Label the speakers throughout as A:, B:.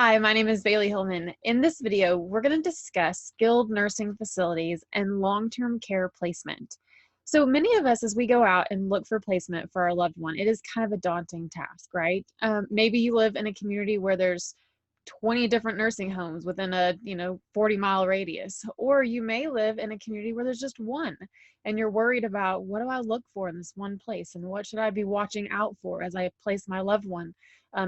A: Hi, my name is Bailey Hillman. In this video, we're going to discuss skilled nursing facilities and long-term care placement. So many of us, as we go out and look for placement for our loved one, it is kind of a daunting task, right? Maybe you live in a community where there's 20 different nursing homes within a 40-mile radius, or you may live in a community where there's just one, and you're worried about, what do I look for in this one place, and what should I be watching out for as I place my loved one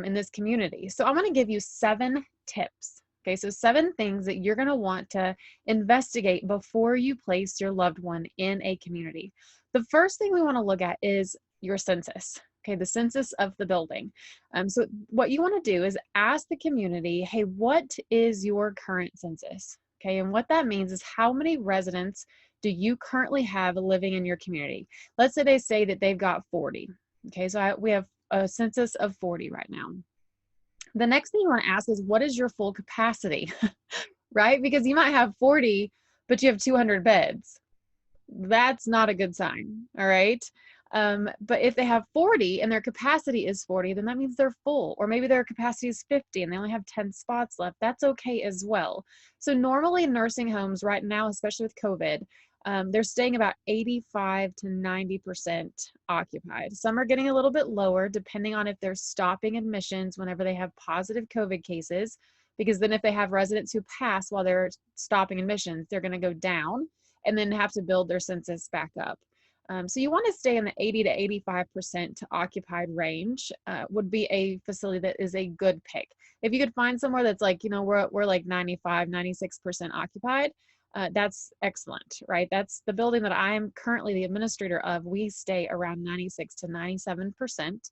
A: in this community. So I'm going to give you 7 tips. Okay, so 7 things that you're going to want to investigate before you place your loved one in a community. The first thing we want to look at is your census. Okay, the census of the building. So what you want to do is ask the community, hey, what is your current census? Okay, and what that means is, how many residents do you currently have living in your community? Let's say they say that they've got 40. Okay, so we have a census of 40 right now. The next thing you want to ask is, what is your full capacity? Right? Because you might have 40, but you have 200 beds. That's not a good sign. All right. But if they have 40 and their capacity is 40, then that means they're full. Or maybe their capacity is 50 and they only have 10 spots left. That's okay as well. So normally nursing homes right now, especially with COVID, they're staying about 85 to 90% occupied. Some are getting a little bit lower depending on if they're stopping admissions whenever they have positive COVID cases, because then if they have residents who pass while they're stopping admissions, they're going to go down and then have to build their census back up. So you want to stay in the 80 to 85% occupied range would be a facility that is a good pick. If you could find somewhere that's like, we're like 95, 96% occupied, that's excellent, right? That's the building that I am currently the administrator of. We stay around 96 to 97%,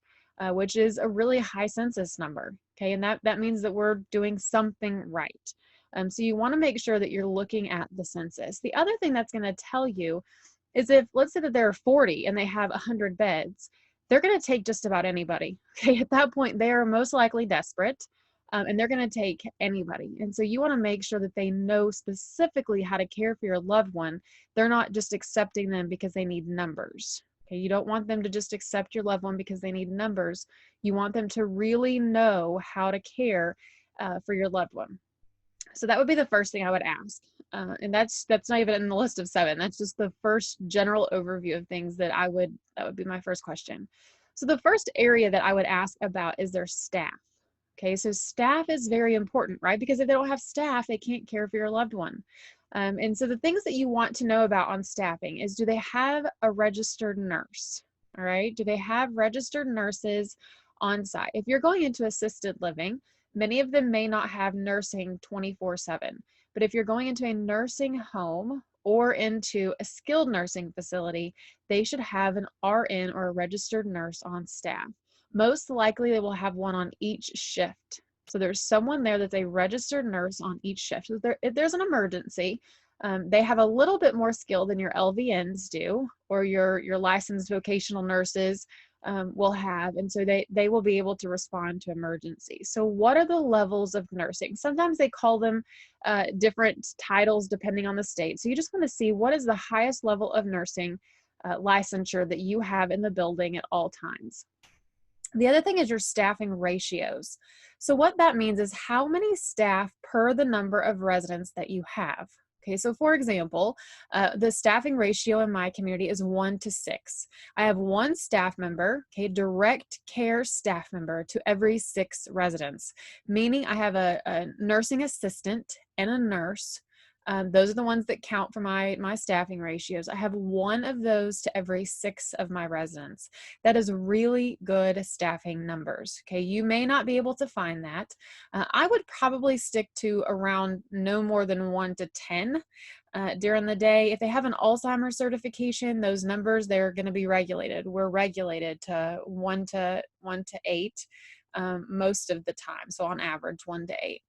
A: which is a really high census number, okay? And that means that we're doing something right. So you want to make sure that you're looking at the census. The other thing that's going to tell you is, if, let's say that there are 40 and they have 100 beds, they're going to take just about anybody. Okay, at that point, they are most likely desperate, and they're going to take anybody. And so you want to make sure that they know specifically how to care for your loved one. They're not just accepting them because they need numbers. Okay, you don't want them to just accept your loved one because they need numbers. You want them to really know how to care for your loved one. So that would be the first thing I would ask. And that's not even in the list of 7. That's just the first general overview of things that would be my first question. So the first area that I would ask about is their staff. Okay, so staff is very important, right? Because if they don't have staff, they can't care for your loved one. And so the things that you want to know about on staffing is, do they have a registered nurse? All right, do they have registered nurses on site? If you're going into assisted living, many of them may not have nursing 24/7, but if you're going into a nursing home or into a skilled nursing facility, they should have an RN or a registered nurse on staff. Most likely they will have one on each shift. So there's someone there that's a registered nurse on each shift. So if there's an emergency, they have a little bit more skill than your LVNs do, or your licensed vocational nurses will have, and so they will be able to respond to emergencies. So what are the levels of nursing? Sometimes they call them different titles depending on the state. So you just want to see, what is the highest level of nursing licensure that you have in the building at all times. The other thing is your staffing ratios. So what that means is, how many staff per the number of residents that you have. Okay, so for example, the staffing ratio in my community is 1:6. I have 1 staff member, okay, direct care staff member to every 6 residents, meaning I have a nursing assistant and a nurse. Those are the ones that count for my staffing ratios. I have 1 of those to every 6 of my residents. That is really good staffing numbers. Okay, you may not be able to find that. I would probably stick to around no more than 1 to 10 during the day. If they have an Alzheimer's certification, those numbers, they're going to be regulated. We're regulated to 1 to 8 most of the time. So on average, 1 to 8.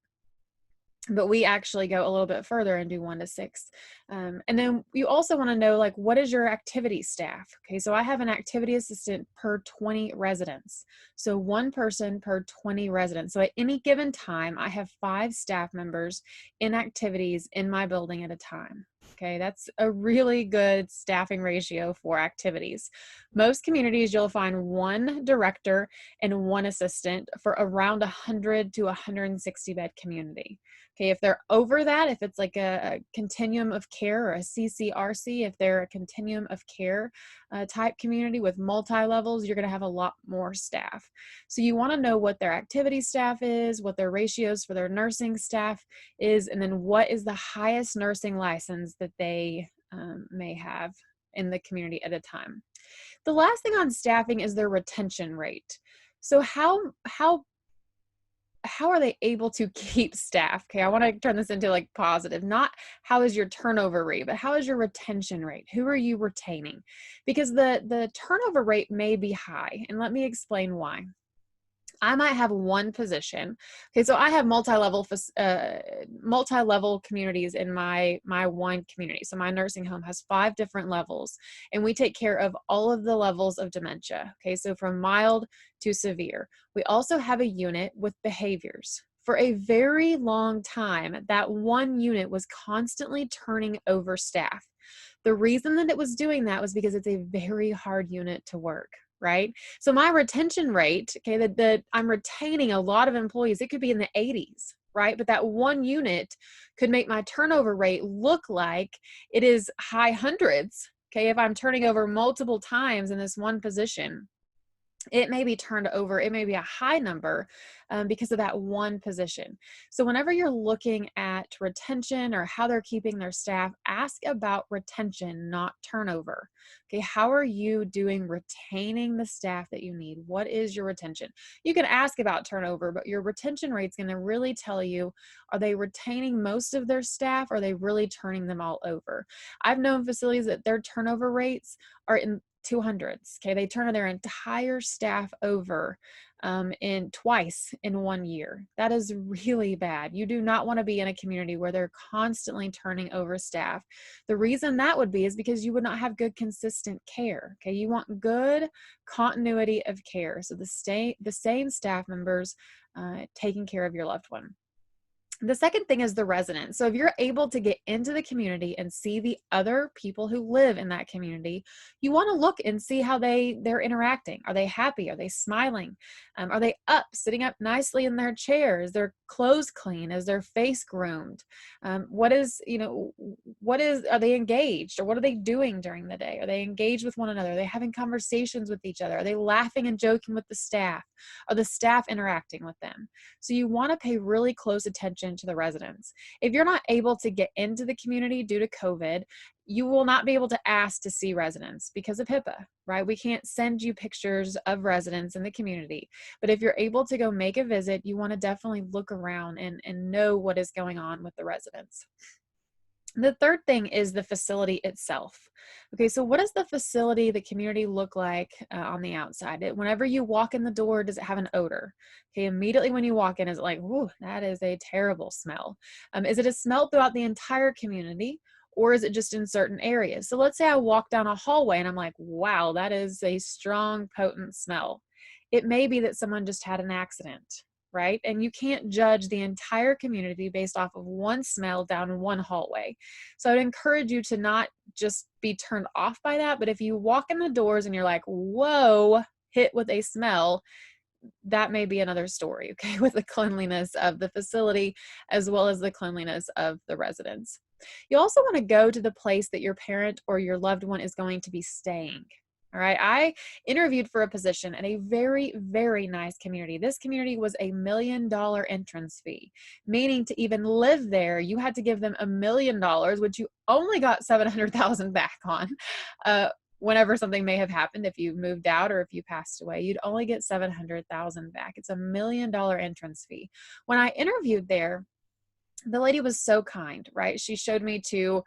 A: But we actually go a little bit further and do 1 to 6. And then you also want to know, like, what is your activity staff? Okay, so I have an activity assistant per 20 residents. So 1 person per 20 residents. So at any given time, I have 5 staff members in activities in my building at a time. Okay, that's a really good staffing ratio for activities. Most communities, you'll find one director and one assistant for around 100 to 160 bed community. Okay, if they're over that, if it's like a continuum of care or a CCRC, if they're a continuum of care type community with multi levels, you're going to have a lot more staff. So you want to know what their activity staff is, what their ratios for their nursing staff is, and then what is the highest nursing license that they may have in the community at a time. The last thing on staffing is their retention rate. So how are they able to keep staff? Okay, I want to turn this into like positive, not how is your turnover rate, but how is your retention rate? Who are you retaining? Because the turnover rate may be high, and let me explain why. I might have one position. Okay, so I have multi-level communities in my one community. So my nursing home has 5 different levels, and we take care of all of the levels of dementia. Okay, so from mild to severe. We also have a unit with behaviors. For a very long time, that one unit was constantly turning over staff. The reason that it was doing that was because it's a very hard unit to work, right? So my retention rate, okay, that I'm retaining a lot of employees, it could be in the 80s, right? But that one unit could make my turnover rate look like it is high hundreds, okay, if I'm turning over multiple times in this one position. It may be turned over, it may be a high number because of that one position. So whenever you're looking at retention or how they're keeping their staff, ask about retention, not turnover. Okay, how are you doing retaining the staff that you need? What is your retention? You can ask about turnover, but your retention rate is going to really tell you, are they retaining most of their staff? Or are they really turning them all over? I've known facilities that their turnover rates are in 200s. Okay, they turn their entire staff over in twice in 1 year. That is really bad. You do not want to be in a community where they're constantly turning over staff. The reason that would be is because you would not have good consistent care. Okay, you want good continuity of care. So the same staff members taking care of your loved one. The second thing is the residents. So if you're able to get into the community and see the other people who live in that community, you want to look and see how they're interacting. Are they happy? Are they smiling? Are they up, sitting up nicely in their chairs? Their clothes clean? Is their face groomed? Are they engaged, or what are they doing during the day? Are they engaged with one another? Are they having conversations with each other? Are they laughing and joking with the staff? Are the staff interacting with them? So you want to pay really close attention to the residents. If you're not able to get into the community due to COVID, you will not be able to ask to see residents because of HIPAA, right? We can't send you pictures of residents in the community. But if you're able to go make a visit, you want to definitely look around and know what is going on with the residents. The third thing is the facility itself. Okay, so what does the facility, the community look like on the outside? Whenever you walk in the door, does it have an odor? Okay, immediately when you walk in, is it like, whoo, that is a terrible smell? Is it a smell throughout the entire community, or is it just in certain areas? So let's say I walk down a hallway and I'm like, wow, that is a strong, potent smell. It may be that someone just had an accident, right? And you can't judge the entire community based off of one smell down one hallway. So I'd encourage you to not just be turned off by that, but if you walk in the doors and you're like, whoa, hit with a smell, that may be another story, okay, with the cleanliness of the facility as well as the cleanliness of the residents. You also want to go to the place that your parent or your loved one is going to be staying. All right, I interviewed for a position at a very, very nice community. This community was $1 million entrance fee, meaning to even live there, you had to give them $1 million, which you only got 700,000 back on. Whenever something may have happened, if you moved out or if you passed away, you'd only get 700,000 back. It's $1 million entrance fee. When I interviewed there, the lady was so kind, right? She showed me to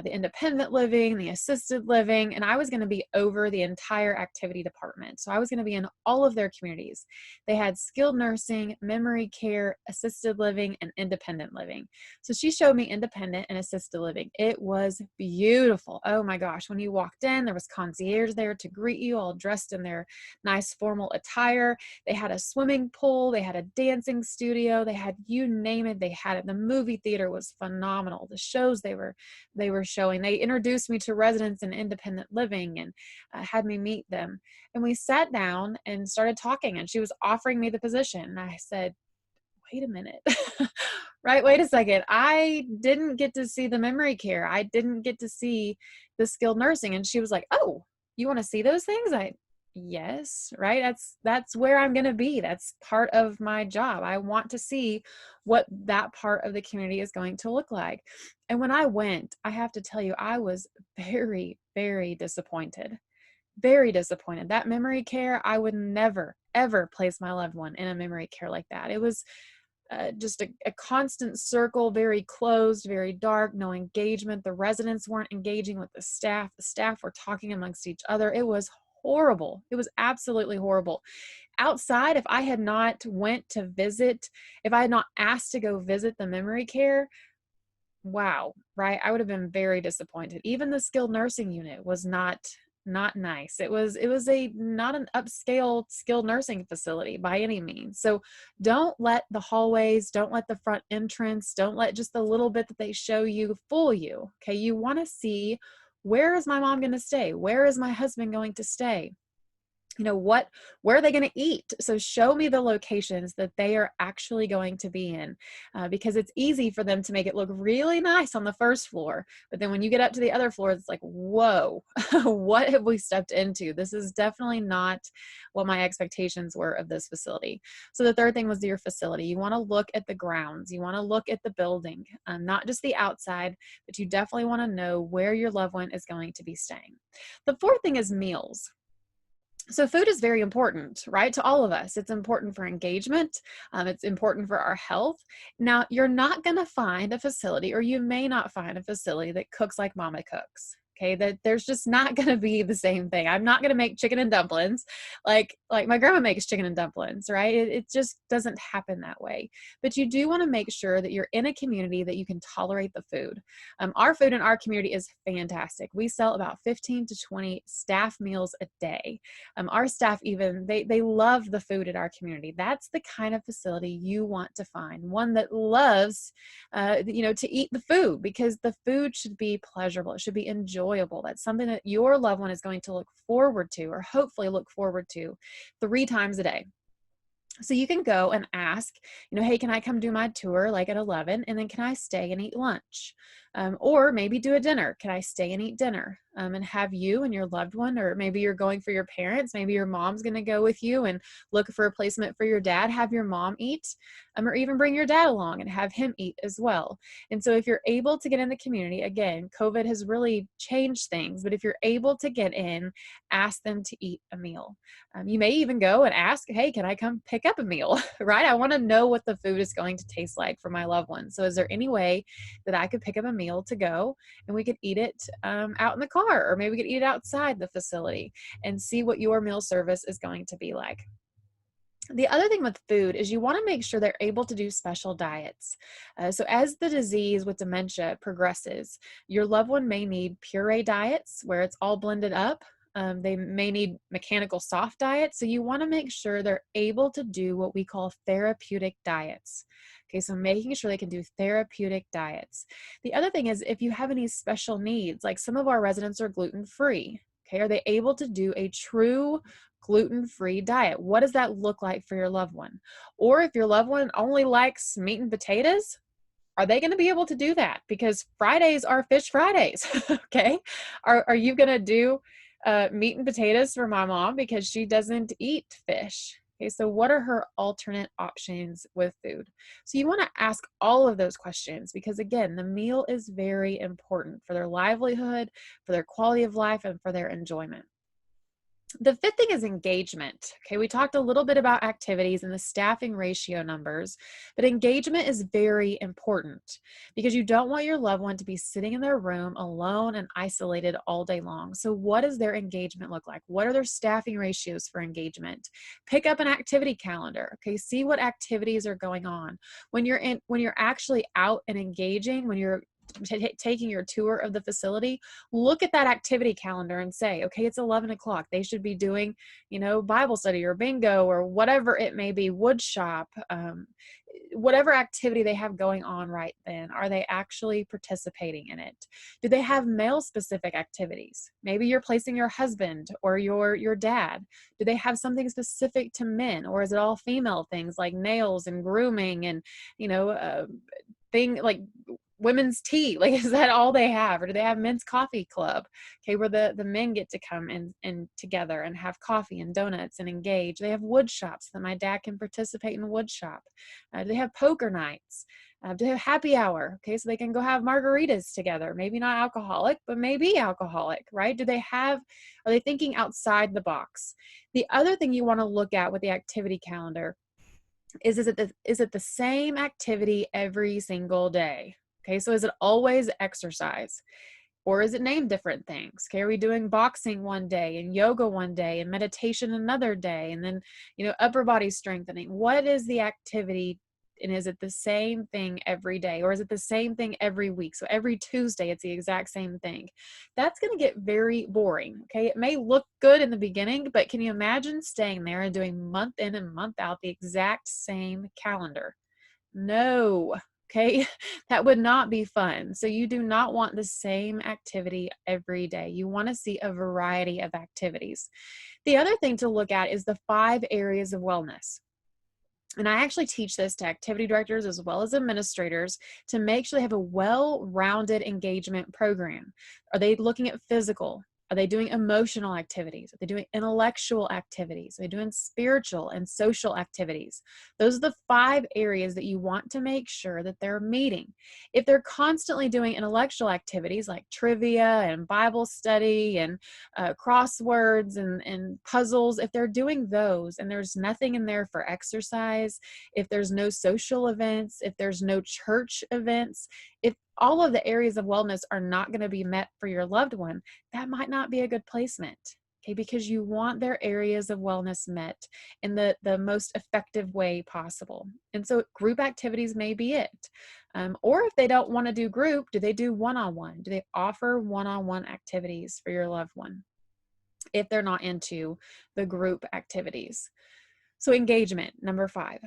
A: the independent living, the assisted living, and I was going to be over the entire activity department. So I was going to be in all of their communities. They had skilled nursing, memory care, assisted living, and independent living. So she showed me independent and assisted living. It was beautiful. Oh my gosh. When you walked in, there was concierge there to greet you, all dressed in their nice formal attire. They had a swimming pool. They had a dancing studio. They had, you name it, they had it. The movie movie theater was phenomenal. The shows they were showing. They introduced me to residents in independent living and had me meet them. And we sat down and started talking, and she was offering me the position. And I said, wait a minute, right? Wait a second. I didn't get to see the memory care. I didn't get to see the skilled nursing. And she was like, oh, you want to see those things? Yes, right. That's where I'm going to be. That's part of my job. I want to see what that part of the community is going to look like. And when I went, I have to tell you, I was very, very disappointed. Very disappointed. That memory care, I would never, ever place my loved one in a memory care like that. It was just a constant circle, very closed, very dark, no engagement. The residents weren't engaging with the staff. The staff were talking amongst each other. It was horrible. It was absolutely horrible. Outside, if I had not went to visit, if I had not asked to go visit the memory care, wow, right? I would have been very disappointed. Even the skilled nursing unit was not nice. It was a not an upscale skilled nursing facility by any means. So don't let the hallways, don't let the front entrance, don't let just the little bit that they show you fool you. Okay, you want to see, where is my mom going to stay? Where is my husband going to stay? You know, where are they going to eat? So show me the locations that they are actually going to be in, because it's easy for them to make it look really nice on the first floor. But then when you get up to the other floors, it's like, whoa, what have we stepped into? This is definitely not what my expectations were of this facility. So the third thing was your facility. You want to look at the grounds. You want to look at the building, not just the outside, but you definitely want to know where your loved one is going to be staying. The fourth thing is meals. So food is very important, right, to all of us. It's important for engagement. It's important for our health. Now, you're not going to find a facility, or you may not find a facility that cooks like mama cooks. Okay, that there's just not going to be the same thing. I'm not going to make chicken and dumplings like my grandma makes chicken and dumplings, right? It just doesn't happen that way. But you do want to make sure that you're in a community that you can tolerate the food. Our food in our community is fantastic. We sell about 15 to 20 staff meals a day. Our staff even, they love the food at our community. That's the kind of facility you want to find, one that loves, to eat the food, because the food should be pleasurable. It should be enjoyable. That's something that your loved one is going to look forward to, or hopefully look forward to 3 times a day. So you can go and ask, hey, can I come do my tour like at 11? And then can I stay and eat lunch? Or maybe do a dinner. Can I stay and eat dinner? And have you and your loved one, or maybe you're going for your parents, maybe your mom's going to go with you and look for a placement for your dad, have your mom eat, or even bring your dad along and have him eat as well. And so if you're able to get in the community, again, COVID has really changed things, but if you're able to get in, ask them to eat a meal. You may even go and ask, hey, can I come pick up a meal, right? I want to know what the food is going to taste like for my loved one. So is there any way that I could pick up a meal to go and we could eat it out in the car, or maybe we could eat it outside the facility and see what your meal service is going to be like. The other thing with food is you want to make sure they're able to do special diets. So as the disease with dementia progresses, your loved one may need puree diets where it's all blended up. They may need mechanical soft diets. So you want to make sure they're able to do what we call therapeutic diets. Okay, so making sure they can do therapeutic diets. The other thing is, if you have any special needs, like some of our residents are gluten-free. Okay, are they able to do a true gluten-free diet? What does that look like for your loved one? Or if your loved one only likes meat and potatoes, are they going to be able to do that? Because Fridays are fish Fridays. Okay, are you going to do meat and potatoes for my mom because she doesn't eat fish? Okay, so what are her alternate options with food? So you want to ask all of those questions, because again, the meal is very important for their livelihood, for their quality of life, and for their enjoyment. The fifth thing is engagement. Okay, we talked a little bit about activities and the staffing ratio numbers, but engagement is very important because you don't want your loved one to be sitting in their room alone and isolated all day long. So what does their engagement look like? What are their staffing ratios for engagement? Pick up an activity calendar. Okay, see what activities are going on. When you're actually out and engaging, when you're taking your tour of the facility, look at that activity calendar and say, okay, it's 11 o'clock. They should be doing, Bible study or bingo or whatever it may be, wood shop, whatever activity they have going on right then. Are they actually participating in it? Do they have male specific activities? Maybe you're placing your husband or your dad. Do they have something specific to men, or is it all female things like nails and grooming and, thing like women's tea? Like, is that all they have? Or do they have men's coffee club? Okay, where the men get to come and together and have coffee and donuts and engage. They have wood shops that my dad can participate in wood shop. Do they have poker nights? Do they have happy hour? Okay, so they can go have margaritas together. Maybe not alcoholic, but maybe alcoholic, right? Are they thinking outside the box? The other thing you want to look at with the activity calendar is it the same activity every single day? Okay, so is it always exercise? Or is it named different things? Okay, are we doing boxing one day and yoga one day and meditation another day, and then, upper body strengthening? What is the activity? And is it the same thing every day, or is it the same thing every week? So every Tuesday, it's the exact same thing. That's going to get very boring. Okay, it may look good in the beginning, but can you imagine staying there and doing month in and month out the exact same calendar? No. Okay, that would not be fun. So you do not want the same activity every day. You want to see a variety of activities. The other thing to look at is the 5 areas of wellness. And I actually teach this to activity directors as well as administrators to make sure they have a well-rounded engagement program. Are they looking at physical? Are they doing emotional activities? Are they doing intellectual activities? Are they doing spiritual and social activities? Those are the 5 areas that you want to make sure that they're meeting. If they're constantly doing intellectual activities like trivia and Bible study and crosswords and puzzles, if they're doing those and there's nothing in there for exercise, if there's no social events, if there's no church events, if all of the areas of wellness are not going to be met for your loved one, that might not be a good placement. Okay, because you want their areas of wellness met in the most effective way possible. And so group activities may be it. Or if they don't want to do group, do they do one-on-one? Do they offer one-on-one activities for your loved one if they're not into the group activities? So engagement, number 5.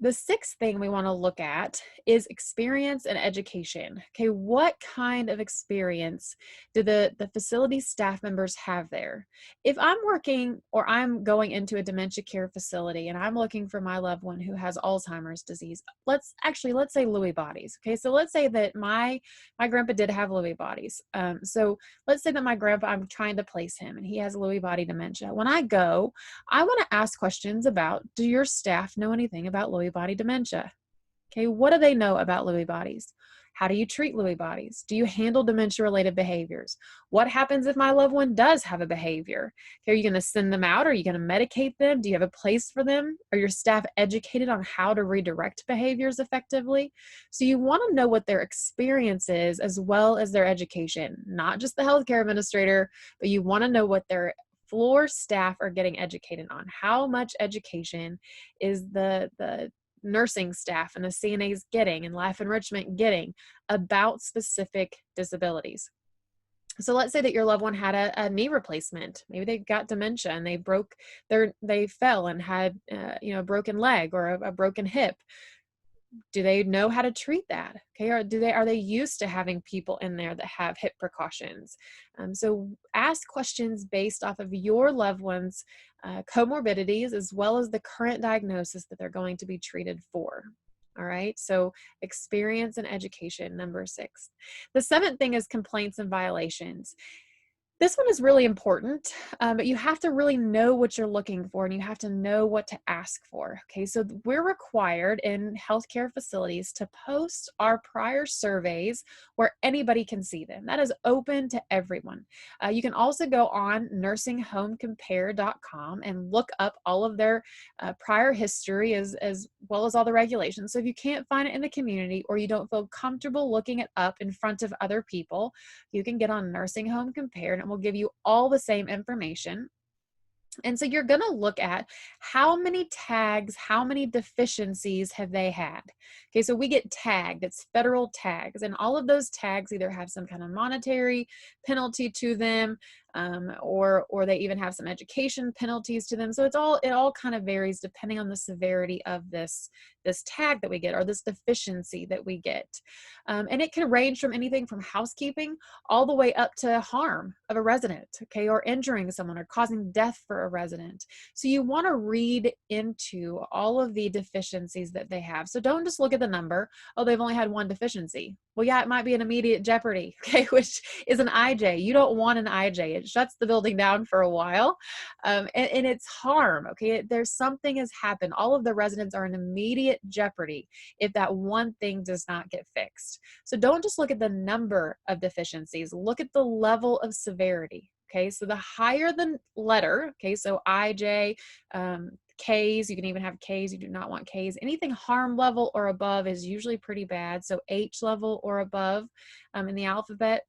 A: The 6th thing we want to look at is experience and education. Okay, what kind of experience do the facility staff members have there? If I'm working or I'm going into a dementia care facility and I'm looking for my loved one who has Alzheimer's disease, let's say Lewy bodies. Okay, so let's say that my grandpa did have Lewy bodies. So let's say that my grandpa, I'm trying to place him and he has Lewy body dementia. When I go, I want to ask questions about, do your staff know anything about Lewy body dementia? Okay, what do they know about Lewy bodies? How do you treat Lewy bodies? Do you handle dementia-related behaviors? What happens if my loved one does have a behavior? Okay, are you going to send them out? Are you going to medicate them? Do you have a place for them? Are your staff educated on how to redirect behaviors effectively? So you want to know what their experience is as well as their education, not just the healthcare administrator, but you want to know what their floor staff are getting educated on. How much education is the nursing staff and the CNAs getting and life enrichment getting about specific disabilities? So let's say that your loved one had a knee replacement. Maybe they got dementia and they fell and had a broken leg or a broken hip. Do they know how to treat that? Okay, or are they used to having people in there that have hip precautions? So ask questions based off of your loved one's comorbidities as well as the current diagnosis that they're going to be treated for. All right, so experience and education, number 6. The 7th thing is complaints and violations. This one is really important, but you have to really know what you're looking for and you have to know what to ask for. Okay, so we're required in healthcare facilities to post our prior surveys where anybody can see them. That is open to everyone. You can also go on nursinghomecompare.com and look up all of their prior history as well as all the regulations. So if you can't find it in the community or you don't feel comfortable looking it up in front of other people, you can get on Nursing Home Compare and it will give you all the same information. And so you're going to look at how many tags, how many deficiencies have they had. Okay, so we get tagged, it's federal tags, and all of those tags either have some kind of monetary penalty to them, or they even have some education penalties to them. So it all kind of varies depending on the severity of this tag that we get, or this deficiency that we get. And it can range from anything from housekeeping all the way up to harm of a resident, okay, or injuring someone or causing death for a resident. So you want to read into all of the deficiencies that they have. So don't just look at the number. Oh, they've only had one deficiency. Well, yeah, it might be an immediate jeopardy, okay, which is an IJ. You don't want an IJ. It shuts the building down for a while, and it's harm, okay? There's something has happened. All of the residents are in immediate jeopardy if that one thing does not get fixed. So don't just look at the number of deficiencies. Look at the level of severity, okay? So the higher the letter, okay, so IJ, Ks, you can even have Ks, you do not want Ks. Anything harm level or above is usually pretty bad. So H level or above in the alphabet,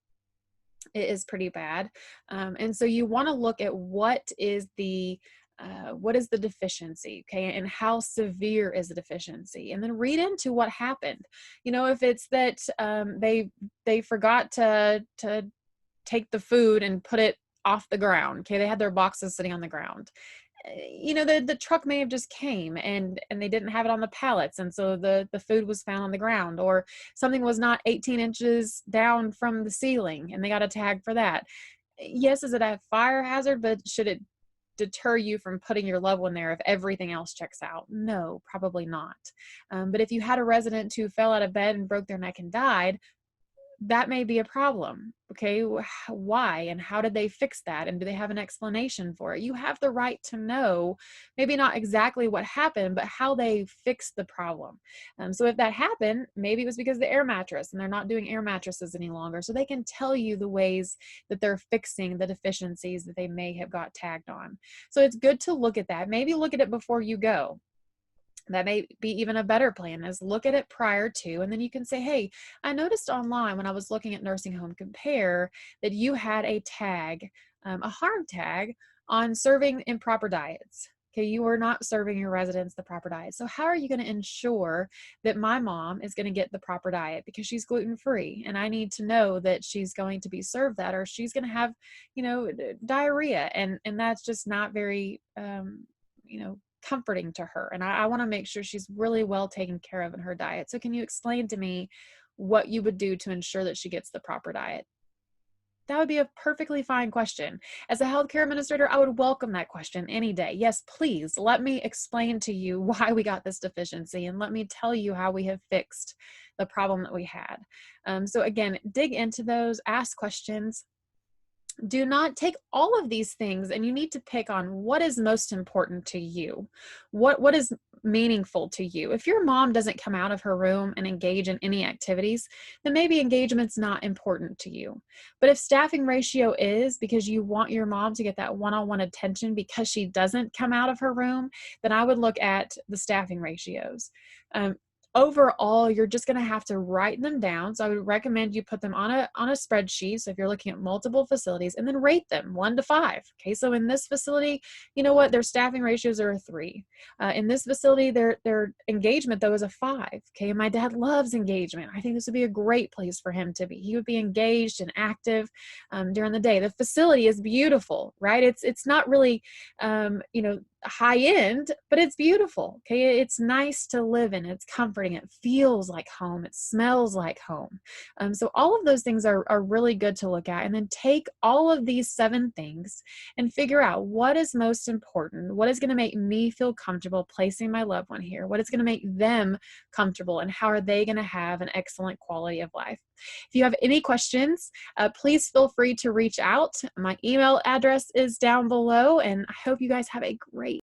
A: it is pretty bad. And so you want to look at what is the deficiency, okay, and how severe is the deficiency, and then read into what happened. You know, if it's that they forgot to take the food and put it off the ground, okay, they had their boxes sitting on the ground. You know, the truck may have just came and they didn't have it on the pallets, and so the food was found on the ground, or something was not 18 inches down from the ceiling and they got a tag for that. Yes, is it a fire hazard, but should it deter you from putting your loved one there if everything else checks out? No, probably not. But if you had a resident who fell out of bed and broke their neck and died, that may be a problem. Okay, why and how did they fix that? And do they have an explanation for it? You have the right to know, maybe not exactly what happened, but how they fixed the problem. So if that happened, maybe it was because of the air mattress and they're not doing air mattresses any longer. So they can tell you the ways that they're fixing the deficiencies that they may have got tagged on. So it's good to look at that. Maybe look at it before you go. That may be even a better plan, is look at it prior to, and then you can say, hey, I noticed online when I was looking at Nursing Home Compare that you had a tag, a harm tag on serving improper diets. Okay, you were not serving your residents the proper diet. So how are you going to ensure that my mom is going to get the proper diet, because she's gluten-free and I need to know that she's going to be served that, or she's going to have, you know, diarrhea, and that's just not very, you know, comforting to her. And I want to make sure she's really well taken care of in her diet. So can you explain to me what you would do to ensure that she gets the proper diet? That would be a perfectly fine question. As a healthcare administrator, I would welcome that question any day. Yes, please let me explain to you why we got this deficiency, and let me tell you how we have fixed the problem that we had. So again, dig into those, ask questions. Do not take all of these things, and you need to pick on what is most important to you. What is meaningful to you? If your mom doesn't come out of her room and engage in any activities, then maybe engagement's not important to you. But if staffing ratio is, because you want your mom to get that one-on-one attention because she doesn't come out of her room, then I would look at the staffing ratios. Overall, you're just going to have to write them down. So I would recommend you put them on a spreadsheet. So if you're looking at multiple facilities, and then rate them 1 to 5. Okay, so in this facility, you know what, their staffing ratios are a 3. In this facility, their engagement though is a 5. Okay, and my dad loves engagement. I think this would be a great place for him to be. He would be engaged and active during the day. The facility is beautiful, right? It's not really, you know, high end, but it's beautiful. Okay, it's nice to live in. It's comforting. It feels like home. It smells like home. So all of those things are really good to look at, and then take all of these 7 things and figure out what is most important, what is going to make me feel comfortable placing my loved one here, what is going to make them comfortable, and how are they going to have an excellent quality of life. If you have any questions, please feel free to reach out. My email address is down below, and I hope you guys have a great